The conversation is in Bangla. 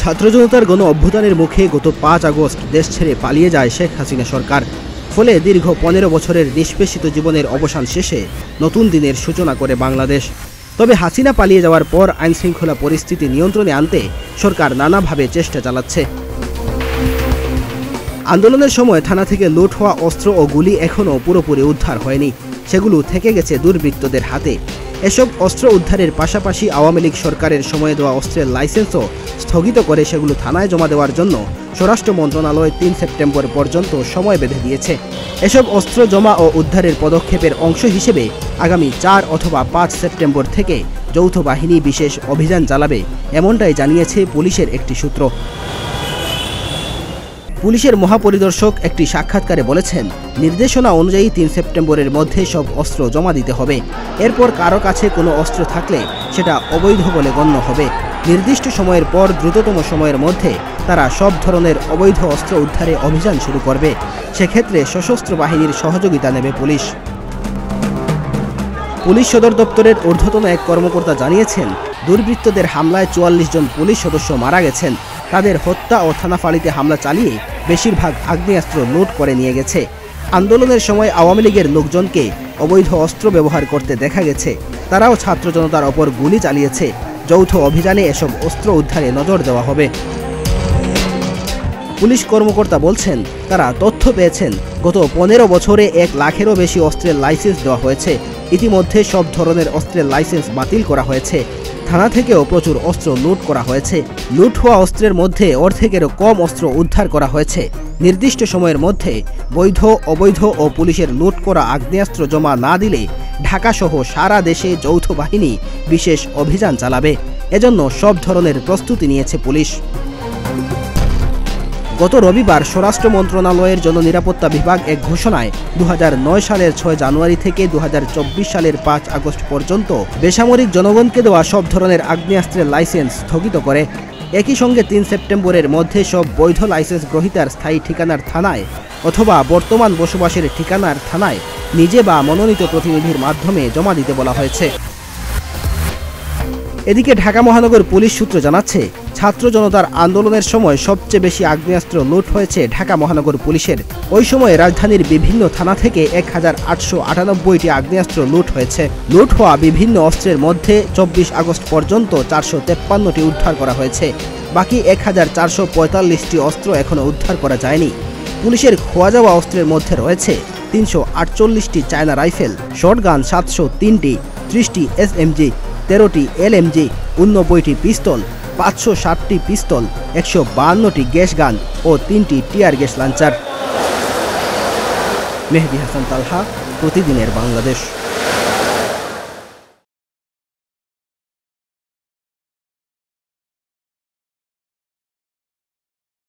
ছাত্র জনতার গণ অভ্যুত্থানের মুখে গত 5 আগস্ট দেশ ছেড়ে পালিয়ে যায় শেখ হাসিনা সরকার। ফলে দীর্ঘ 15 বছরের নিষ্পেষিত জীবনের অবসান শেষে নতুন দিনের সূচনা করে বাংলাদেশ। তবে হাসিনা পালিয়ে যাওয়ার পর আইনশৃঙ্খলা পরিস্থিতি নিয়ন্ত্রণে আনতে সরকার নানাভাবে চেষ্টা চালাচ্ছে। আন্দোলনের সময় থানা থেকে লুট হওয়া অস্ত্র ও গুলি এখনও পুরোপুরি উদ্ধার হয়নি, সেগুলো থেকে গেছে দুর্বৃত্তদের হাতে। এসব অস্ত্র উদ্ধারের পাশাপাশি আওয়ামী লীগ সরকারের সময়ে দেওয়া অস্ত্রের লাইসেন্সও স্থগিত করে সেগুলো থানায় জমা দেওয়ার জন্য স্বরাষ্ট্র মন্ত্রণালয় 3 সেপ্টেম্বর পর্যন্ত সময় বেঁধে দিয়েছে। এসব অস্ত্র জমা ও উদ্ধারের পদক্ষেপের অংশ হিসেবে আগামী 4 অথবা 5 সেপ্টেম্বর থেকে যৌথ বাহিনী বিশেষ অভিযান চালাবে, এমনটাই জানিয়েছে পুলিশের একটি সূত্র। পুলিশের মহাপরিদর্শক একটি সাক্ষাৎকারে বলেছেন, নির্দেশনা অনুযায়ী 3 সেপ্টেম্বরের মধ্যে সব অস্ত্র জমা দিতে হবে। এরপর কারো কাছে কোনো অস্ত্র থাকলে সেটা অবৈধ বলে গণ্য হবে। নির্দিষ্ট সময়ের পর দ্রুততম সময়ের মধ্যে তারা সব ধরনের অবৈধ অস্ত্র উদ্ধারে অভিযান শুরু করবে। সেক্ষেত্রে সশস্ত্র বাহিনীর সহযোগিতা নেবে পুলিশ। পুলিশ সদর দপ্তরের ঊর্ধ্বতন এক কর্মকর্তা জানিয়েছেন, দুর্বৃত্তদের হামলায় 44 জন পুলিশ সদস্য মারা গেছেন। তাদের হত্যা ও থানাফাঁড়িতে হামলা চালিয়ে বেশিরভাগ আগ্নেয়াস্ত্র লুট করে নিয়ে গেছে। আন্দোলনের সময় আওয়ামী লীগের লোকজনকে অবৈধ অস্ত্র ব্যবহার করতে দেখা গেছে। তারাও ছাত্র জনতার ওপর গুলি চালিয়েছে। যৌথ অভিযানে এসব অস্ত্র উদ্ধারে নজর দেওয়া হবে। পুলিশ কর্মকর্তা বলছেন, তারা তথ্য পেয়েছেন গত 15 বছরে 1 লাখেরও বেশি অস্ত্রের লাইসেন্স দেওয়া হয়েছে। ইতিমধ্যে সব ধরনের অস্ত্রের লাইসেন্স বাতিল করা হয়েছে। থানা থেকেও প্রচুর অস্ত্র লুট করা হয়েছে। লুট হওয়া অস্ত্রের মধ্যে অর্ধেকেরও কম অস্ত্র উদ্ধার করা হয়েছে। নির্দিষ্ট সময়ের মধ্যে বৈধ, অবৈধ ও পুলিশের লুট করা আগ্নেয়াস্ত্র জমা না দিলে ঢাকাসহ সারা দেশে যৌথ বাহিনী বিশেষ অভিযান চালাবে। এজন্য সব ধরনের প্রস্তুতি নিয়েছে পুলিশ। গত রবিবার স্বরাষ্ট্র মন্ত্রণালয়ের জননিরাপত্তা বিভাগ এক ঘোষণায় 2009 সালের 6 জানুয়ারি থেকে 2024 সালের 5 আগস্ট পর্যন্ত বেসামরিক জনগণকে দেওয়া সব ধরনের আগ্নেয়াস্ত্রের লাইসেন্স স্থগিত করে। একই সঙ্গে 3 সেপ্টেম্বরের মধ্যে সব বৈধ লাইসেন্স গ্রহীতার স্থায়ী ঠিকানার থানায় অথবা বর্তমান বসবাসের ঠিকানার থানায় নিজে বা মনোনীত প্রতিনিধির মাধ্যমে জমা দিতে বলা হয়েছে। এদিকে ঢাকা মহানগর পুলিশ সূত্র জানাচ্ছে, ছাত্র জনতার আন্দোলনের সময় সবচেয়ে বেশি আগ্নেয়াস্ত্র লুট হয়েছে ঢাকা মহানগর পুলিশের। ওই সময় রাজধানীর বিভিন্ন থানা থেকে 1898টি আগ্নেয়াস্ত্র লুট হয়েছে। লুট হওয়া বিভিন্ন অস্ত্রের মধ্যে 24 আগস্ট পর্যন্ত 453টি উদ্ধার করা হয়েছে। বাকি 1445টি অস্ত্র এখনও উদ্ধার করা যায়নি। পুলিশের খোয়া যাওয়া অস্ত্রের মধ্যে রয়েছে 348টি চায়না রাইফেল, শর্টগান 703টি, 30টি SMG, 13টি LMG, 89টি পিস্তল, 560টি পিস্তল, 152টি গ্যাস গান ও 3টি tear gas launcher. Mehedi Hasan Talha, প্রতিদিনের বাংলাদেশ।